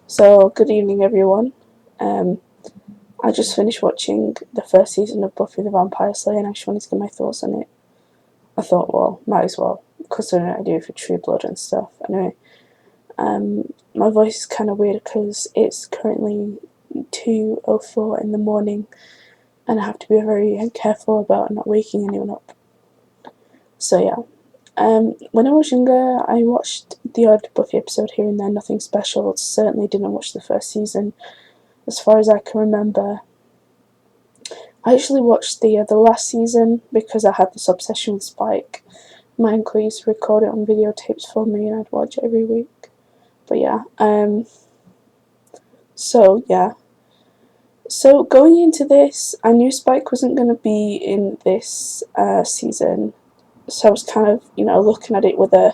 So, good evening, everyone. Um, I just finished watching the first season of Buffy the Vampire Slayer, and I just wanted to get my thoughts on it. I thought, well, might as well, considering I do it for True Blood and stuff. Anyway, my voice is kind of weird because it's currently 2:04 in the morning, and I have to be very careful about not waking anyone up. So yeah. When I was younger, I watched the odd Buffy episode here and there, nothing special. Certainly didn't watch the first season, as far as I can remember. I actually watched the last season because I had this obsession with Spike. My uncle used to record it on videotapes for me, and I'd watch it every week. But yeah, so yeah. So going into this, I knew Spike wasn't going to be in this season, so I was kind of looking at it with a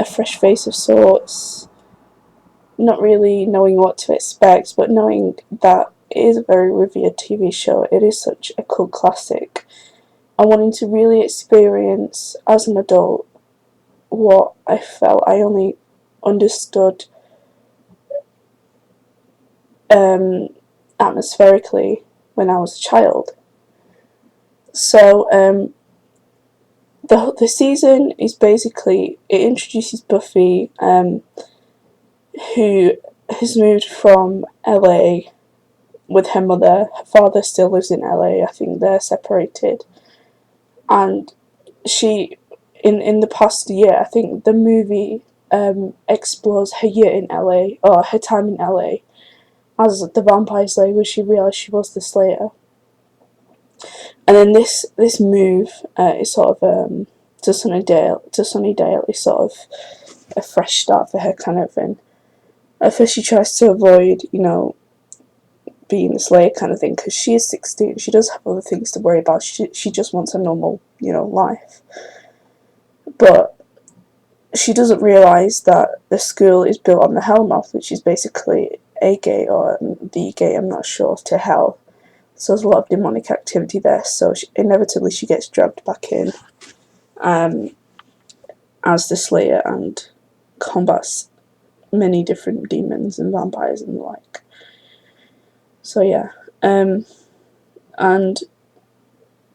fresh face of sorts, not really knowing what to expect, but knowing that it is a very revered TV show. It is such a cult classic. I wanted to really experience as an adult what I felt I only understood atmospherically when I was a child. So the season is basically, it introduces Buffy, who has moved from LA with her mother. Her father still lives in LA. I think they're separated, and she in the past year, I think the movie explores her year in LA, or her time in LA as the Vampire Slayer, when she realised she was the Slayer. And then this move is sort of to Sunnydale is sort of a fresh start for her, kind of. And at first she tries to avoid being the Slayer kind of thing, because she is 16. She does have other things to worry about. She just wants a normal life. But she doesn't realise that the school is built on the Hellmouth, which is basically a gate, or the gate, I'm not sure, to hell. So there's a lot of demonic activity there, so inevitably she gets dragged back in as the Slayer and combats many different demons and vampires and the like. So yeah, and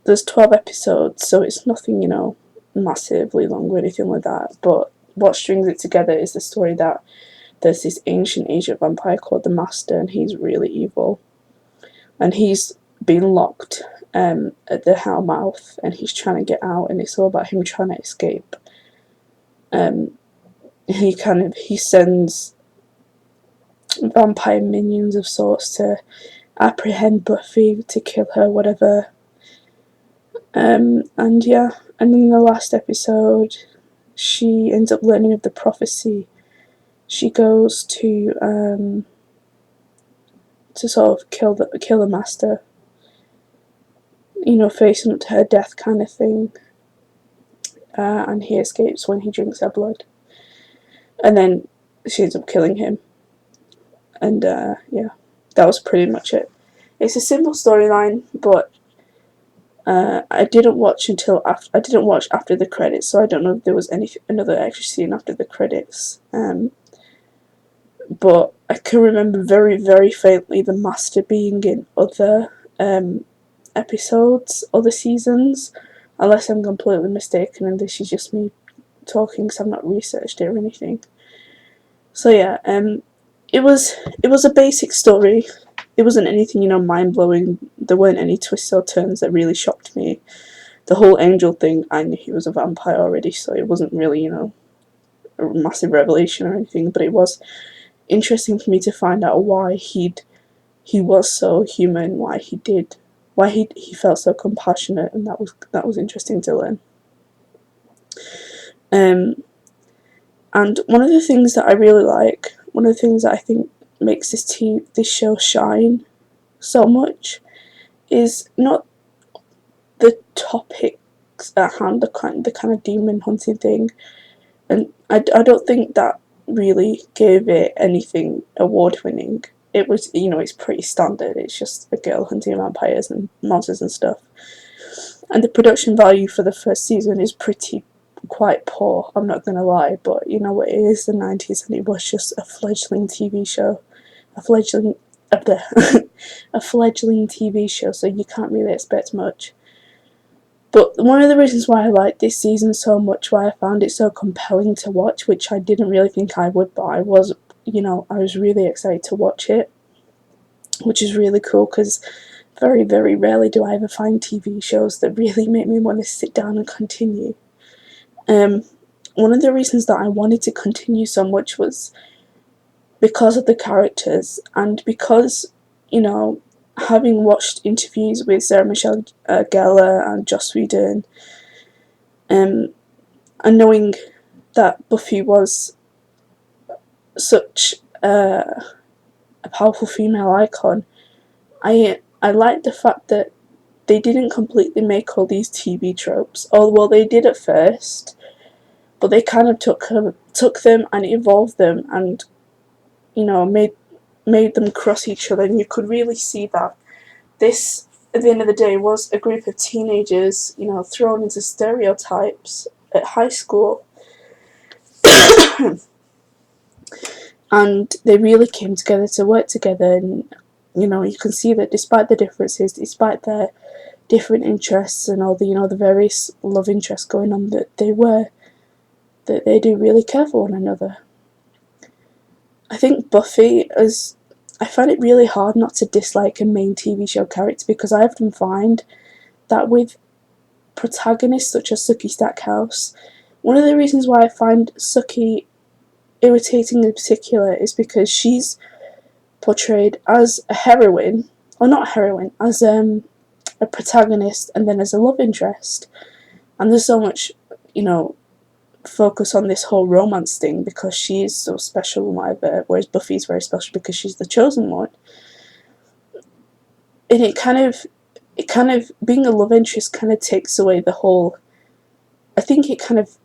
there's 12 episodes, so it's nothing, massively long or anything like that, but what strings it together is the story that there's this ancient Asian vampire called the Master, and he's really evil. And he's been locked at the Hellmouth, and he's trying to get out, and it's all about him trying to escape. He sends vampire minions of sorts to apprehend Buffy, to kill her, whatever. And yeah, and in the last episode, she ends up learning of the prophecy. She goes to sort of kill the Master, facing up to her death kind of thing. And he escapes when he drinks her blood. And then she ends up killing him. And yeah, that was pretty much it. It's a simple storyline, but I didn't watch after the credits, so I don't know if there was another extra scene after the credits. But I can remember very, very faintly the Master being in other episodes, other seasons, unless I'm completely mistaken and this is just me talking because I've not researched it or anything. So yeah, it was a basic story. It wasn't anything, mind blowing. There weren't any twists or turns that really shocked me. The whole angel thing, I knew he was a vampire already, so it wasn't really, a massive revelation or anything, but it was interesting for me to find out why he was so human, why he felt so compassionate, and that was interesting to learn. And one of the things that I really like, one of the things that I think makes this show shine so much, is not the topics at hand, the kind of demon hunting thing, and I don't think that really gave it anything award winning. It was, it's pretty standard. It's just a girl hunting vampires and monsters and stuff. And the production value for the first season is pretty quite poor, I'm not gonna lie, but you know, it is the 90s and it was just a fledgling TV show. A fledgling a fledgling TV show, so you can't really expect much. But one of the reasons why I liked this season so much, why I found it so compelling to watch, which I didn't really think I would, but I was really excited to watch it, which is really cool because very, very rarely do I ever find TV shows that really make me want to sit down and continue. One of the reasons that I wanted to continue so much was because of the characters, and because, having watched interviews with Sarah Michelle Gellar and Joss Whedon, and knowing that Buffy was such a powerful female icon, I liked the fact that they didn't completely make all these TV tropes. Well, they did at first, but they kind of took them and evolved them, and made them cross each other, and you could really see that this, at the end of the day, was a group of teenagers, thrown into stereotypes at high school, and they really came together to work together. And you can see that despite the differences, despite their different interests and all the various love interests going on, that they do really care for one another. I think Buffy I find it really hard not to dislike a main TV show character, because I often find that with protagonists such as Sookie Stackhouse, one of the reasons why I find Sookie irritating in particular is because she's portrayed as a heroine, or not a heroine, as a protagonist and then as a love interest. And there's so much, focus on this whole romance thing because she is so special and whatever, whereas Buffy's very special because she's the chosen one. And it kind of being a love interest kind of takes away the whole, I think it kind of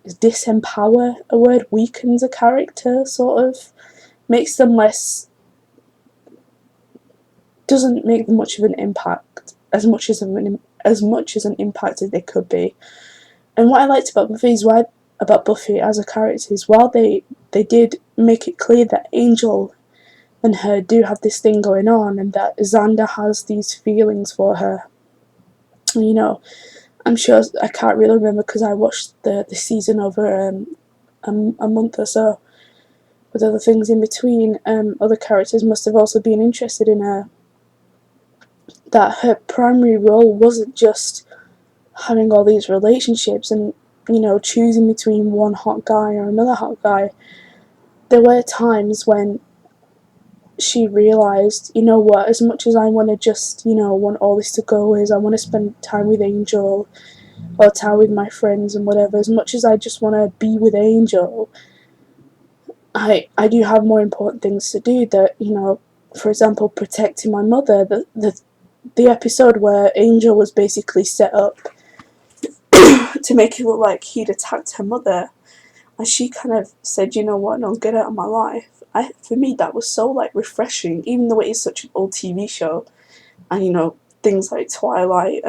disempower a word, weakens a character, sort of makes them less, doesn't make much of an impact, as much as an impact as they could be. And what I liked about Buffy as a character is, while they did make it clear that Angel and her do have this thing going on, and that Xander has these feelings for her. I'm sure, I can't really remember because I watched the season over a month or so, with other things in between. Other characters must have also been interested in her. That her primary role wasn't just having all these relationships and choosing between one hot guy or another hot guy. There were times when she realised, what, as much as I want to just, want all this to go, is I want to spend time with Angel or time with my friends and whatever, as much as I just want to be with Angel, I do have more important things to do. That, for example, protecting my mother. The episode where Angel was basically set up to make it look like he'd attacked her mother, and she kind of said, you know what, no, get out of my life. For me, that was so refreshing, even though it is such an old TV show, and things like Twilight,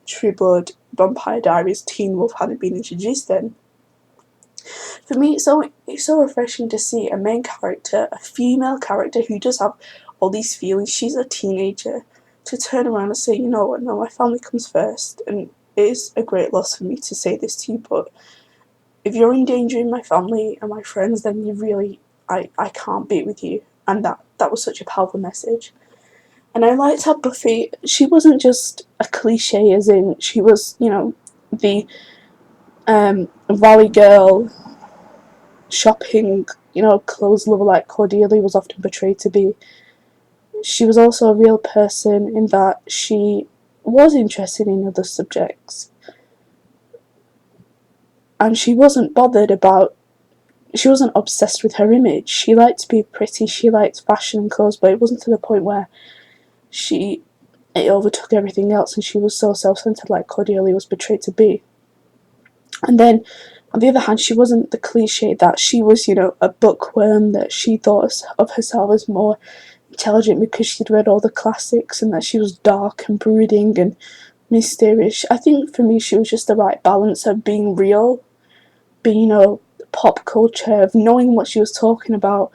True Blood, Vampire Diaries, Teen Wolf hadn't been introduced then. For me, it's so refreshing to see a main character, a female character who does have all these feelings. She's a teenager, to turn around and say, you know what, no, my family comes first. And it is a great loss for me to say this to you, but if you're endangering my family and my friends, then you really, I can't be with you. And that was such a powerful message. And I liked how Buffy, she wasn't just a cliche, as in she was, the Valley Girl shopping, clothes lover like Cordelia was often portrayed to be. She was also a real person in that she was interested in other subjects. And she wasn't obsessed with her image. She liked to be pretty, she liked fashion and clothes, but it wasn't to the point where it overtook everything else and she was so self-centered like Cordelia was portrayed to be. And then, on the other hand, she wasn't the cliche that she was, a bookworm, that she thought of herself as more intelligent because she'd read all the classics, and that she was dark and brooding and mysterious. I think for me she was just the right balance of being real, being, pop culture, of knowing what she was talking about,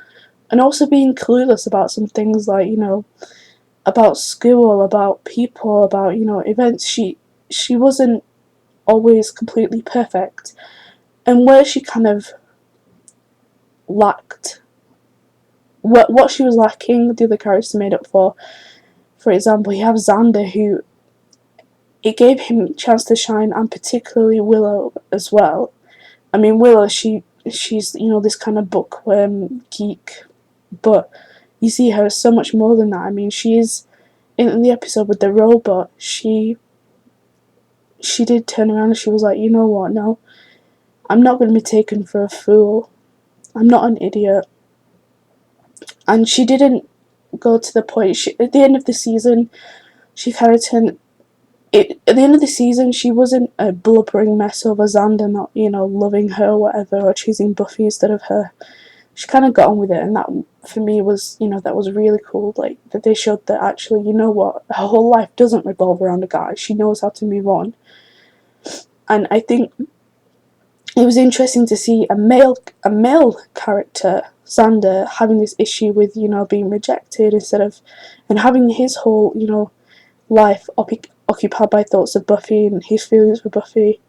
and also being clueless about some things like, about school, about people, about, events. She wasn't always completely perfect. And where she kind of lacked, what she was lacking, the other characters made up for. For example, you have Xander, who it gave him a chance to shine, and particularly Willow as well. I mean, Willow, she's this kind of bookworm geek, but you see her so much more than that. I mean, she is in the episode with the robot. She did turn around and she was like, you know what? No, I'm not going to be taken for a fool. I'm not an idiot. And she didn't go to the point. At the end of the season, she kind of turned. At the end of the season, she wasn't a blubbering mess over Xander not, loving her or whatever, or choosing Buffy instead of her. She kind of got on with it, and that, for me, was, that was really cool. Like, that they showed that actually, you know what, her whole life doesn't revolve around a guy. She knows how to move on. And I think it was interesting to see a male character, Xander, having this issue with, being rejected instead of, and having his whole, life occupied by thoughts of Buffy and his feelings for Buffy,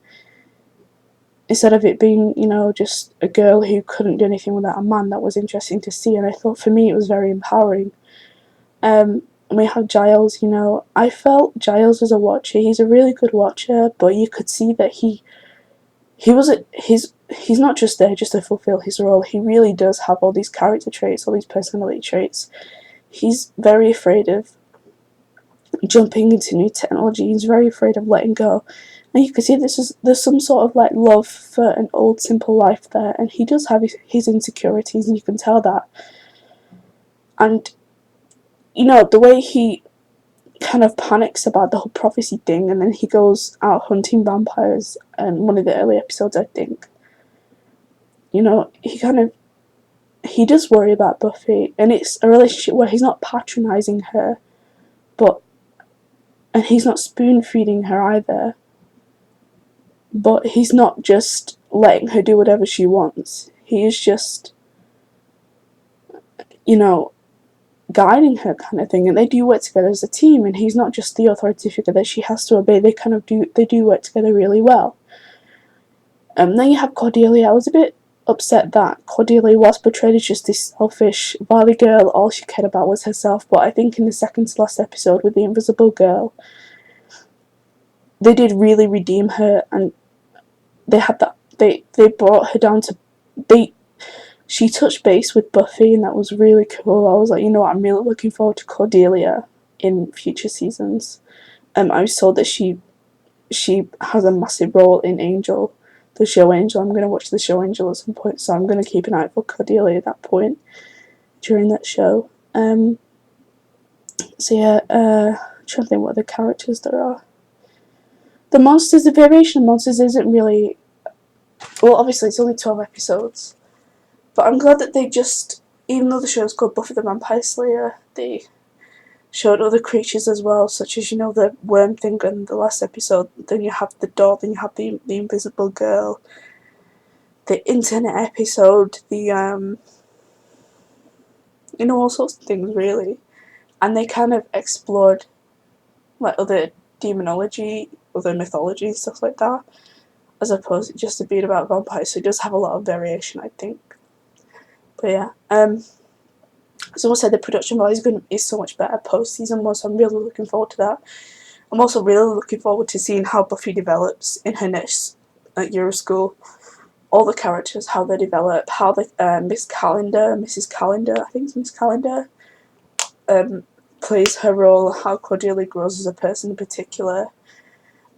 instead of it being, just a girl who couldn't do anything without a man. That was interesting to see, and I thought for me it was very empowering. And we have Giles. I felt Giles as a watcher, he's a really good watcher, but you could see that he's not just there just to fulfill his role. He really does have all these character traits, all these personality traits. He's very afraid of jumping into new technology. He's very afraid of letting go, and you can see there's some sort of like love for an old simple life there, and he does have his insecurities, and you can tell that. And the way he kind of panics about the whole prophecy thing, and then he goes out hunting vampires, and one of the early episodes, I think, he does worry about Buffy, and it's a relationship where he's not patronising her, and he's not spoon feeding her either, but he's not just letting her do whatever she wants. He is just, guiding her, kind of thing, and they do work together as a team, and he's not just the authority figure that she has to obey. They do work together really well. Then you have Cordelia. I was a bit upset that Cordelia was portrayed as just this selfish, valley girl. All she cared about was herself, but I think in the second to last episode with the Invisible Girl, they did really redeem her, and they had that. They brought her down to. She touched base with Buffy, and that was really cool. I was like, I'm really looking forward to Cordelia in future seasons. I was told that she has a massive role in Angel, the show Angel. I'm going to watch the show Angel at some point, so I'm going to keep an eye out for Cordelia at that point during that show. So yeah, I'm trying to think what other characters there are. The monsters, the variation of monsters isn't really. Well, obviously it's only 12 episodes. But I'm glad that they just, even though the show's called Buffy the Vampire Slayer, they showed other creatures as well, such as, the worm thing in the last episode. Then you have the doll, then you have the Invisible Girl, the internet episode, the, all sorts of things, really. And they kind of explored, like, other demonology, other mythology, and stuff like that, as opposed to just being about vampires. So it does have a lot of variation, I think. But yeah, as I said, the production value is so much better post season 1, so I'm really looking forward to that. I'm also really looking forward to seeing how Buffy develops in her next year of school. All the characters, how they develop, how the Mrs. Calendar, I think it's Miss Calendar, plays her role, how Cordelia grows as a person in particular.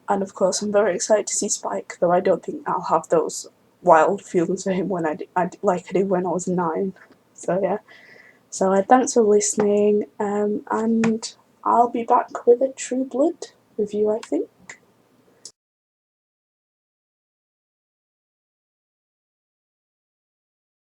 And of course, I'm very excited to see Spike, though I don't think I'll have those wild feelings for him like I did when I was 9. So yeah. So thanks for listening, and I'll be back with a True Blood review, I think.